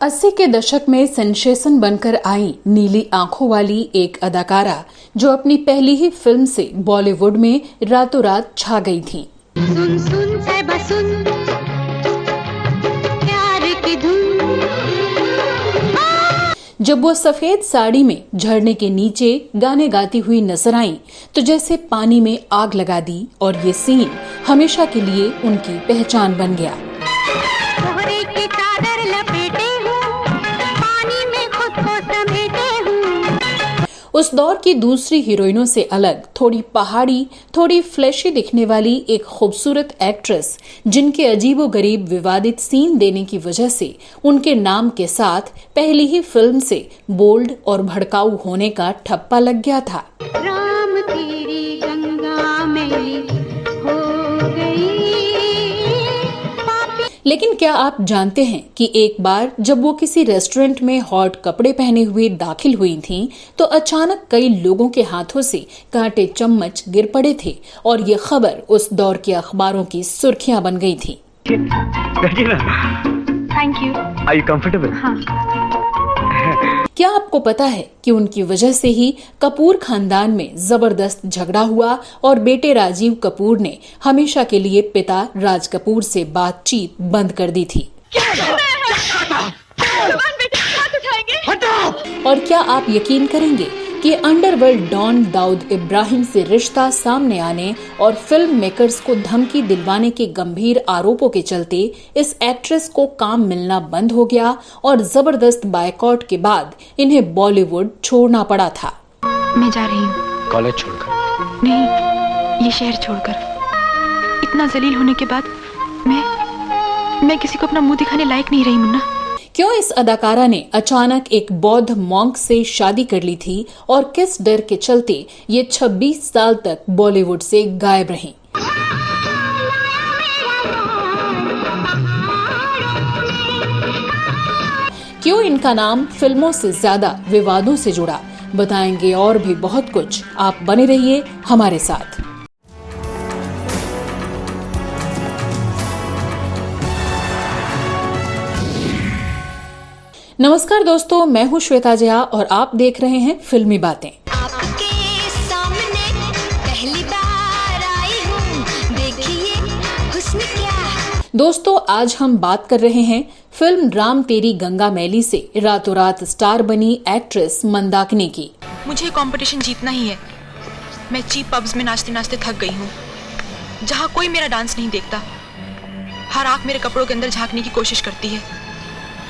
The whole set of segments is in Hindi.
80 के दशक में सेंसेशन बनकर आई नीली आंखों वाली एक अदाकारा जो अपनी पहली ही फिल्म से बॉलीवुड में रातों रात छा गई थी। सुन सुन साहिबा सुन, प्यार की धुन। जब वो सफेद साड़ी में झरने के नीचे गाने गाती हुई नजर आईं, तो जैसे पानी में आग लगा दी और ये सीन हमेशा के लिए उनकी पहचान बन गया। कोहरे की चादर लपेटे हूँ, पानी में खुद को समेटे हूँ। उस दौर की दूसरी हीरोइनों से अलग थोड़ी पहाड़ी, थोड़ी फ्लैशी दिखने वाली एक खूबसूरत एक्ट्रेस जिनके अजीबोगरीब विवादित सीन देने की वजह से उनके नाम के साथ पहली ही फिल्म से बोल्ड और भड़काऊ होने का ठप्पा लग गया था। राम तेरी गंगा मैली हो गई। लेकिन क्या आप जानते हैं कि एक बार जब वो किसी रेस्टोरेंट में हॉट कपड़े पहने हुए दाखिल हुई थीं, तो अचानक कई लोगों के हाथों से कांटे चम्मच गिर पड़े थे और ये खबर उस दौर के अखबारों की सुर्खियां बन गई थी। Thank you. Are you comfortable? हाँ। क्या आपको पता है कि उनकी वजह से ही कपूर खानदान में जबरदस्त झगड़ा हुआ और बेटे राजीव कपूर ने हमेशा के लिए पिता राज कपूर से बातचीत बंद कर दी थी। और क्या आप यकीन करेंगे कि अंडरवर्ल्ड डॉन दाऊद इब्राहिम से रिश्ता सामने आने और फिल्म मेकर्स को धमकी दिलवाने के गंभीर आरोपों के चलते इस एक्ट्रेस को काम मिलना बंद हो गया और जबरदस्त बायकॉट के बाद इन्हें बॉलीवुड छोड़ना पड़ा था। मैं जा रही हूँ। कॉलेज छोड़कर? नहीं, ये शहर छोड़कर। इतना जलील होने के बाद मैं किसी को अपना मुंह दिखाने लायक नहीं रही मुन्ना। क्यों इस अदाकारा ने अचानक एक बौद्ध मॉन्क से शादी कर ली थी और किस डर के चलते ये 26 साल तक बॉलीवुड से गायब रहीं? क्यों इनका नाम फिल्मों से ज्यादा विवादों से जुड़ा? बताएंगे और भी बहुत कुछ। आप बने रहिए हमारे साथ। नमस्कार दोस्तों, मैं हूं श्वेता झा और आप देख रहे हैं फिल्मी बातें। आपके सामने पहली बार आई हूँ, देखिए हुस्न क्या। दोस्तों, आज हम बात कर रहे हैं फिल्म राम तेरी गंगा मैली से रातों रात स्टार बनी एक्ट्रेस मंदाकिनी की। मुझे कंपटीशन जीतना ही है। मैं चीप पब्स में नाचते नाचते थक गई हूँ, जहाँ कोई मेरा डांस नहीं देखता। हर आंख मेरे कपड़ों के अंदर झांकने की कोशिश करती है।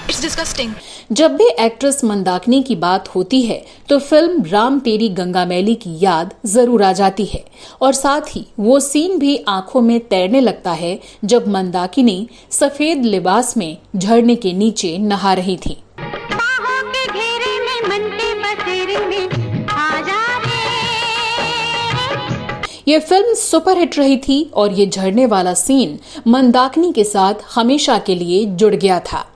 It's disgusting. जब भी एक्ट्रेस मंदाकिनी की बात होती है तो फिल्म राम तेरी गंगा मैली की याद जरूर आ जाती है और साथ ही वो सीन भी आंखों में तैरने लगता है जब मंदाकिनी सफेद लिबास में झरने के नीचे नहा रही थी। बाहों के घेरे में, मन के बसेरे में आ जा रे। ये फिल्म सुपरहिट रही थी और ये झरने वाला सीन मंदाकिनी के साथ हमेशा के लिए जुड़ गया था।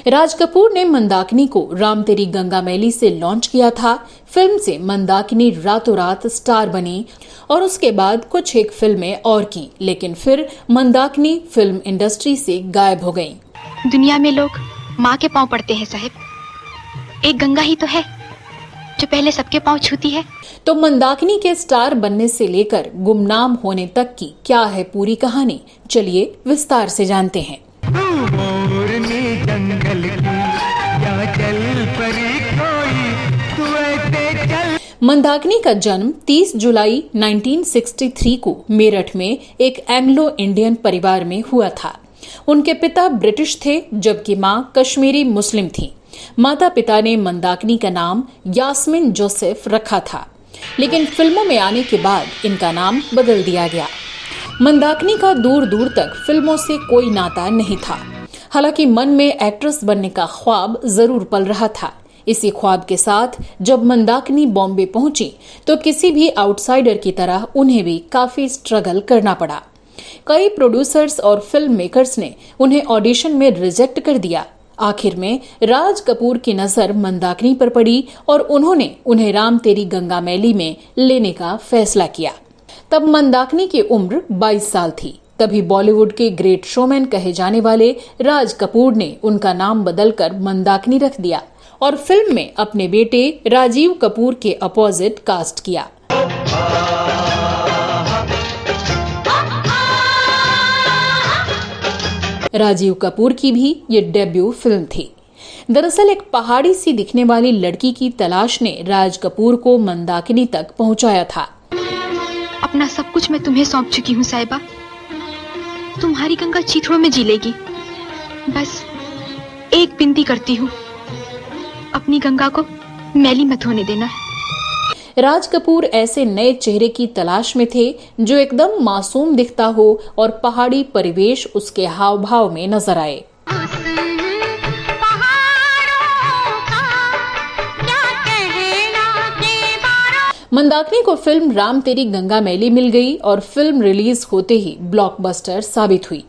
राज कपूर ने मंदाकिनी को राम तेरी गंगा मैली से लॉन्च किया था। फिल्म से मंदाकिनी रातों रात स्टार बनी और उसके बाद कुछ एक फिल्में और की, लेकिन फिर मंदाकिनी फिल्म इंडस्ट्री से गायब हो गईं। दुनिया में लोग माँ के पाँव पड़ते हैं साहिब। एक गंगा ही तो है जो पहले सबके पाँव छूती है। तो मंदाकिनी के स्टार बनने से लेकर गुमनाम होने तक की क्या है पूरी कहानी, चलिए विस्तार से जानते हैं। मंदाकिनी का जन्म 30 जुलाई 1963 को मेरठ में एक एंग्लो इंडियन परिवार में हुआ था। उनके पिता ब्रिटिश थे जबकि मां कश्मीरी मुस्लिम थी। माता पिता ने मंदाकिनी का नाम यास्मिन जोसेफ रखा था, लेकिन फिल्मों में आने के बाद इनका नाम बदल दिया गया। मंदाकिनी का दूर दूर तक फिल्मों से कोई नाता नहीं था। हालांकि मन में एक्ट्रेस बनने का ख्वाब जरूर पल रहा था। इसी ख्वाब के साथ जब मंदाकिनी बॉम्बे पहुंची तो किसी भी आउटसाइडर की तरह उन्हें भी काफी स्ट्रगल करना पड़ा। कई प्रोड्यूसर्स और फिल्म मेकर्स ने उन्हें ऑडिशन में रिजेक्ट कर दिया। आखिर में राज कपूर की नजर मंदाकिनी पर पड़ी और उन्होंने उन्हें राम तेरी गंगा मैली में लेने का फैसला किया। तब मंदाकिनी की उम्र 22 साल थी। तभी बॉलीवुड के ग्रेट शोमैन कहे जाने वाले राज कपूर ने उनका नाम बदलकर मंदाकिनी रख दिया और फिल्म में अपने बेटे राजीव कपूर के अपोजिट कास्ट किया। राजीव कपूर की भी ये डेब्यू फिल्म थी। दरअसल एक पहाड़ी सी दिखने वाली लड़की की तलाश ने राज कपूर को मंदाकिनी तक पहुंचाया था। अपना सब कुछ मैं तुम्हें सौंप चुकी हूँ साहिबा। तुम्हारी गंगा चीथड़ों में जी लेगी। बस एक विनती करती हूँ, अपनी गंगा को मैली मत होने देना। राज कपूर ऐसे नए चेहरे की तलाश में थे जो एकदम मासूम दिखता हो और पहाड़ी परिवेश उसके हाव भाव में नजर आए। मंदाकिनी को फिल्म राम तेरी गंगा मैली मिल गई और फिल्म रिलीज होते ही ब्लॉकबस्टर साबित हुई।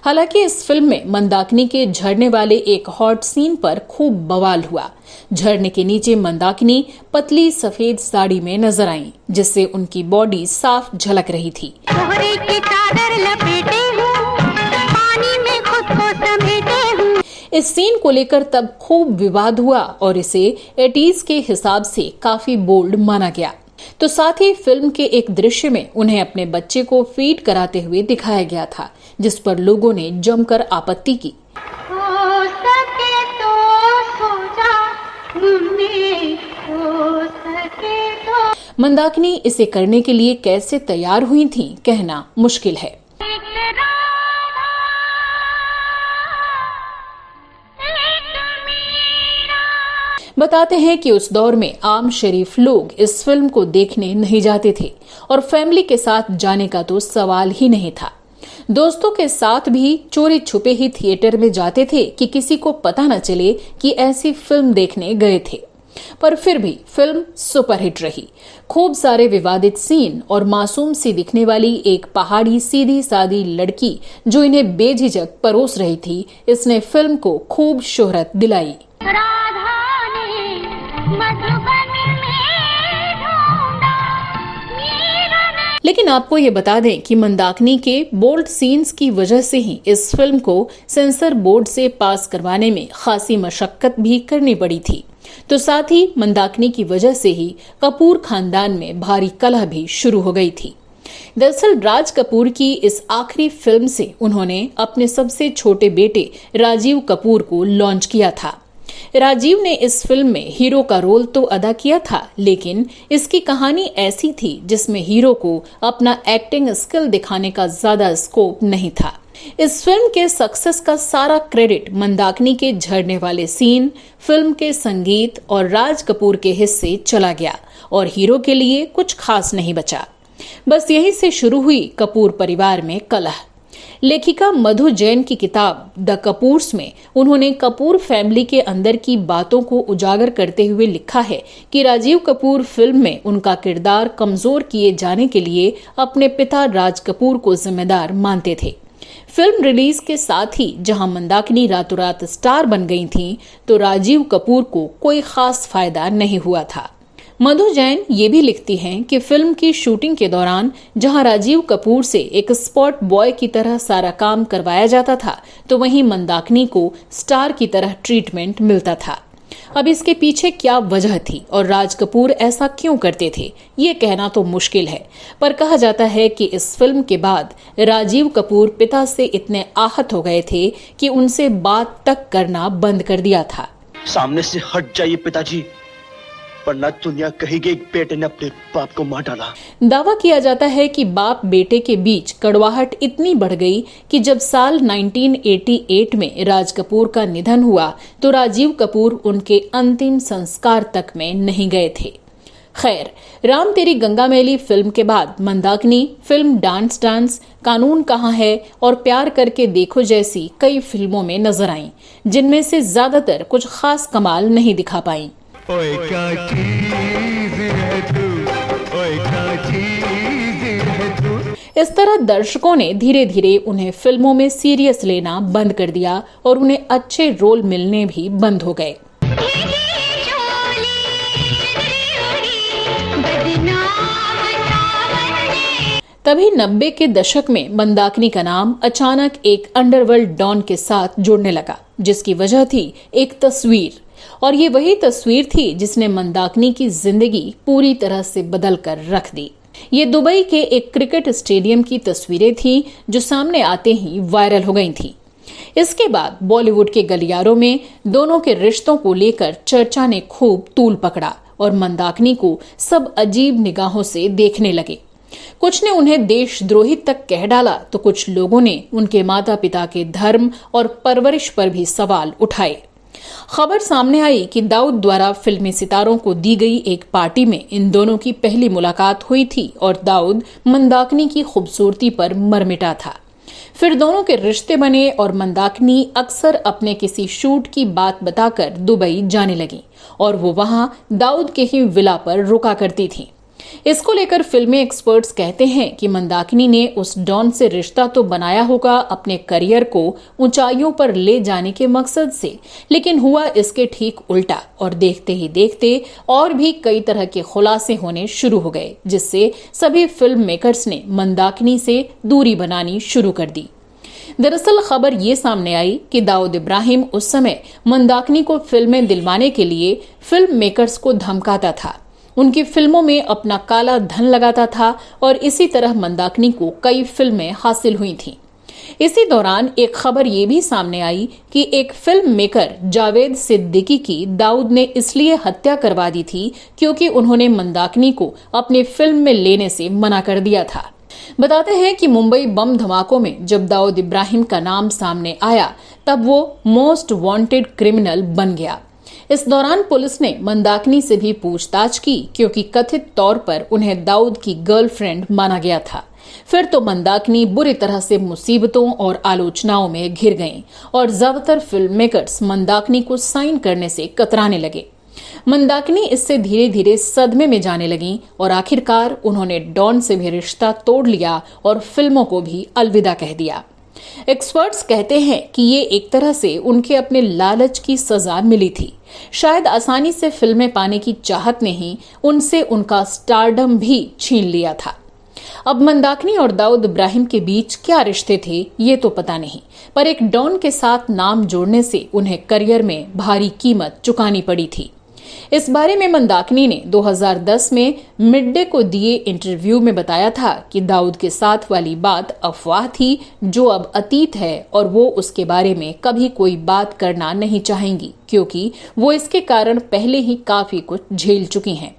हालांकि इस फिल्म में मंदाकिनी के झड़ने वाले एक हॉट सीन पर खूब बवाल हुआ। झरने के नीचे मंदाकिनी पतली सफेद साड़ी में नजर आईं, जिससे उनकी बॉडी साफ झलक रही थी। कोहरे की चादर लपेटे हूँ, पानी में खुद को समेटे हूँ। इस सीन को लेकर तब खूब विवाद हुआ और इसे 80s के हिसाब से काफी बोल्ड माना गया। तो साथ ही फिल्म के एक दृश्य में उन्हें अपने बच्चे को फीड कराते हुए दिखाया गया था, जिस पर लोगों ने जमकर आपत्ति की। हो सके तो सो जा मम्मी, हो सके तो। मंदाकिनी इसे करने के लिए कैसे तैयार हुई थीं, कहना मुश्किल है। बताते हैं कि उस दौर में आम शरीफ लोग इस फिल्म को देखने नहीं जाते थे और फैमिली के साथ जाने का तो सवाल ही नहीं था। दोस्तों के साथ भी चोरी छुपे ही थिएटर में जाते थे कि किसी को पता न चले कि ऐसी फिल्म देखने गए थे। पर फिर भी फिल्म सुपरहिट रही। खूब सारे विवादित सीन और मासूम सी दिखने वाली एक पहाड़ी सीधी सादी लड़की जो इन्हें बेझिझक परोस रही थी, इसने फिल्म को खूब शोहरत दिलाई। लेकिन आपको ये बता दें कि मंदाकिनी के बोल्ड सीन्स की वजह से ही इस फिल्म को सेंसर बोर्ड से पास करवाने में खासी मशक्कत भी करनी पड़ी थी। तो साथ ही मंदाकिनी की वजह से ही कपूर खानदान में भारी कलह भी शुरू हो गई थी। दरअसल राज कपूर की इस आखिरी फिल्म से उन्होंने अपने सबसे छोटे बेटे राजीव कपूर को लॉन्च किया था। राजीव ने इस फिल्म में हीरो का रोल तो अदा किया था, लेकिन इसकी कहानी ऐसी थी जिसमें हीरो को अपना एक्टिंग स्किल दिखाने का ज्यादा स्कोप नहीं था। इस फिल्म के सक्सेस का सारा क्रेडिट मंदाकिनी के झड़ने वाले सीन, फिल्म के संगीत और राज कपूर के हिस्से चला गया और हीरो के लिए कुछ खास नहीं बचा। बस यहीं से शुरू हुई कपूर परिवार में कलह। लेखिका मधु जैन की किताब द कपूर्स में उन्होंने कपूर फैमिली के अंदर की बातों को उजागर करते हुए लिखा है कि राजीव कपूर फिल्म में उनका किरदार कमजोर किए जाने के लिए अपने पिता राज कपूर को जिम्मेदार मानते थे। फिल्म रिलीज के साथ ही जहां मंदाकिनी रातों रात स्टार बन गई थीं, तो राजीव कपूर को कोई खास फायदा नहीं हुआ था। मधु जैन ये भी लिखती हैं कि फिल्म की शूटिंग के दौरान जहां राजीव कपूर से एक स्पॉट बॉय की तरह सारा काम करवाया जाता था, तो वहीं मंदाकिनी को स्टार की तरह ट्रीटमेंट मिलता था। अब इसके पीछे क्या वजह थी और राज कपूर ऐसा क्यों करते थे, ये कहना तो मुश्किल है। पर कहा जाता है कि इस फिल्म के बाद राजीव कपूर पिता से इतने आहत हो गए थे कि उनसे बात तक करना बंद कर दिया था। सामने से हट जाइए पिताजी, वरना दुनिया कहेगी एक बेटे ने अपने बाप को मार डाला। दावा किया जाता है कि बाप बेटे के बीच कड़वाहट इतनी बढ़ गई कि जब साल 1988 में राज कपूर का निधन हुआ तो राजीव कपूर उनके अंतिम संस्कार तक में नहीं गए थे। खैर, राम तेरी गंगा मैली फिल्म के बाद मंदाकिनी फिल्म डांस डांस, कानून कहाँ है और प्यार करके देखो जैसी कई फिल्मों में नजर आईं, जिनमें से ज्यादातर कुछ खास कमाल नहीं दिखा पाईं। ओए क्या चीज़ है तू, ओए क्या चीज़ है तू। इस तरह दर्शकों ने धीरे धीरे उन्हें फिल्मों में सीरियस लेना बंद कर दिया और उन्हें अच्छे रोल मिलने भी बंद हो गए। भीगी चोली उड़ी बदनाम सावन में। तभी 90 के दशक में मंदाकिनी का नाम अचानक एक अंडरवर्ल्ड डॉन के साथ जुड़ने लगा, जिसकी वजह थी एक तस्वीर। और ये वही तस्वीर थी जिसने मंदाकिनी की जिंदगी पूरी तरह से बदल कर रख दी। ये दुबई के एक क्रिकेट स्टेडियम की तस्वीरें थीं जो सामने आते ही वायरल हो गई थी। इसके बाद बॉलीवुड के गलियारों में दोनों के रिश्तों को लेकर चर्चा ने खूब तूल पकड़ा और मंदाकिनी को सब अजीब निगाहों से देखने लगे। कुछ ने उन्हें देशद्रोही तक कह डाला तो कुछ लोगों ने उनके माता पिता के धर्म और परवरिश पर भी सवाल उठाए। खबर सामने आई कि दाऊद द्वारा फिल्मी सितारों को दी गई एक पार्टी में इन दोनों की पहली मुलाकात हुई थी और दाऊद मंदाकिनी की खूबसूरती पर मरमिटा था। फिर दोनों के रिश्ते बने और मंदाकिनी अक्सर अपने किसी शूट की बात बताकर दुबई जाने लगी और वो वहां दाऊद के ही विला पर रुका करती थी। इसको लेकर फिल्मी एक्सपर्ट्स कहते हैं कि मंदाकिनी ने उस डॉन से रिश्ता तो बनाया होगा अपने करियर को ऊंचाइयों पर ले जाने के मकसद से, लेकिन हुआ इसके ठीक उल्टा और देखते ही देखते और भी कई तरह के खुलासे होने शुरू हो गए, जिससे सभी फिल्म मेकर्स ने मंदाकिनी से दूरी बनानी शुरू कर दी। दरअसल खबर ये सामने आई कि दाऊद इब्राहिम उस समय मंदाकिनी को फिल्में दिलवाने के लिए फिल्म मेकर्स को धमकाता था, उनकी फिल्मों में अपना काला धन लगाता था और इसी तरह मंदाकिनी को कई फिल्में हासिल हुई थीं। इसी दौरान एक खबर ये भी सामने आई कि एक फिल्म मेकर जावेद सिद्दीकी की दाऊद ने इसलिए हत्या करवा दी थी क्योंकि उन्होंने मंदाकिनी को अपनी फिल्म में लेने से मना कर दिया था। बताते हैं कि मुंबई बम धमाकों में जब दाऊद इब्राहिम का नाम सामने आया तब वो मोस्ट वांटेड क्रिमिनल बन गया। इस दौरान पुलिस ने मंदाकिनी से भी पूछताछ की क्योंकि कथित तौर पर उन्हें दाऊद की गर्लफ्रेंड माना गया था। फिर तो मंदाकिनी बुरी तरह से मुसीबतों और आलोचनाओं में घिर गईं और ज्यादातर फिल्म मेकर्स मंदाकिनी को साइन करने से कतराने लगे। मंदाकिनी इससे धीरे धीरे सदमे में जाने लगीं और आखिरकार उन्होंने डॉन से भी रिश्ता तोड़ लिया और फिल्मों को भी अलविदा कह दिया। एक्सपर्ट्स कहते हैं कि ये एक तरह से उनके अपने लालच की सजा मिली थी। शायद आसानी से फिल्में पाने की चाहत ने ही उनसे उनका स्टारडम भी छीन लिया था। अब मंदाकिनी और दाऊद इब्राहिम के बीच क्या रिश्ते थे ये तो पता नहीं, पर एक डॉन के साथ नाम जोड़ने से उन्हें करियर में भारी कीमत चुकानी पड़ी थी। इस बारे में मंदाकिनी ने 2010 में मिड डे को दिए इंटरव्यू में बताया था कि दाऊद के साथ वाली बात अफवाह थी जो अब अतीत है और वो उसके बारे में कभी कोई बात करना नहीं चाहेंगी क्योंकि वो इसके कारण पहले ही काफी कुछ झेल चुकी हैं।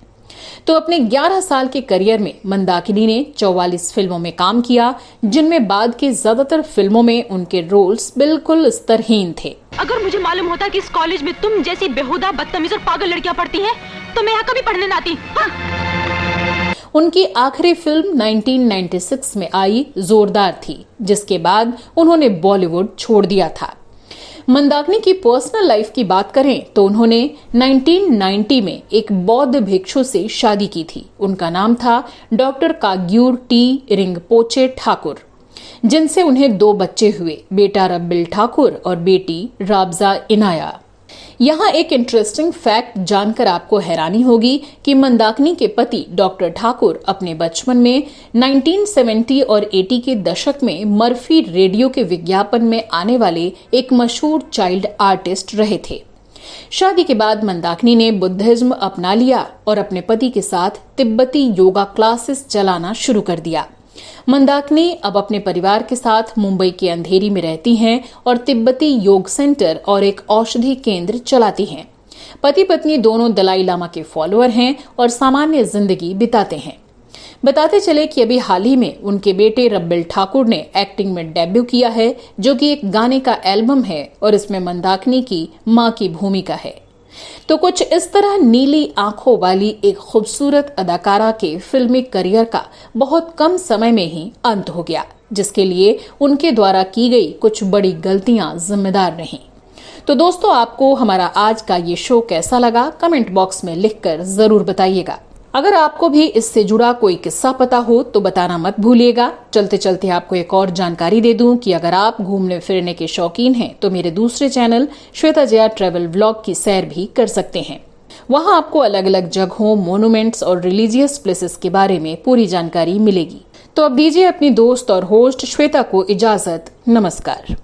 तो अपने 11 साल के करियर में मंदाकिनी ने 44 फिल्मों में काम किया, जिनमें बाद के ज्यादातर फिल्मों में उनके रोल्स बिल्कुल स्तरहीन थे। अगर मुझे मालूम होता कि इस कॉलेज में तुम जैसी बेहुदा, बदतमीज और पागल लड़कियां पढ़ती हैं, तो मैं यहाँ कभी पढ़ने ना आती। हाँ? उनकी आखिरी फिल्म 1996 में आई जोरदार थी, जिसके बाद उन्होंने बॉलीवुड छोड़ दिया था। मंदाकिनी की पर्सनल लाइफ की बात करें तो उन्होंने 1990 में एक बौद्ध भिक्षु से शादी की थी। उनका नाम था डॉक्टर काग्यूर टी रिंगपोचे ठाकुर, जिनसे उन्हें 2 बच्चे हुए, बेटा रब्बिल ठाकुर और बेटी राबजा इनाया। यहाँ एक इंटरेस्टिंग फैक्ट जानकर आपको हैरानी होगी कि मंदाकिनी के पति डॉक्टर ठाकुर अपने बचपन में 1970 और 80 के दशक में मर्फी रेडियो के विज्ञापन में आने वाले एक मशहूर चाइल्ड आर्टिस्ट रहे थे। शादी के बाद मंदाकिनी ने बुद्धिज्म अपना लिया और अपने पति के साथ तिब्बती योगा क्लासेस चलाना शुरू कर दिया। मंदाकिनी अब अपने परिवार के साथ मुंबई के अंधेरी में रहती हैं और तिब्बती योग सेंटर और एक औषधि केंद्र चलाती हैं। पति पत्नी दोनों दलाई लामा के फॉलोअर हैं और सामान्य जिंदगी बिताते हैं। बताते चले कि अभी हाल ही में उनके बेटे रब्बिल ठाकुर ने एक्टिंग में डेब्यू किया है, जो कि एक गाने का एल्बम है और इसमें मंदाकिनी की मां की भूमिका है। तो कुछ इस तरह नीली आंखों वाली एक खूबसूरत अदाकारा के फिल्मी करियर का बहुत कम समय में ही अंत हो गया, जिसके लिए उनके द्वारा की गई कुछ बड़ी गलतियां जिम्मेदार रहीं। तो दोस्तों, आपको हमारा आज का ये शो कैसा लगा कमेंट बॉक्स में लिखकर जरूर बताइएगा। अगर आपको भी इससे जुड़ा कोई किस्सा पता हो तो बताना मत भूलिएगा। चलते चलते आपको एक और जानकारी दे दूं कि अगर आप घूमने फिरने के शौकीन हैं तो मेरे दूसरे channel Shweta Jaya travel vlog की सैर भी कर सकते हैं। वहां आपको अलग अलग जगहों, मोन्यूमेंट्स और रिलीजियस प्लेसेस के बारे में पूरी जानकारी मिलेगी। तो अब दीजिए अपनी दोस्त और होस्ट श्वेता को इजाजत। नमस्कार।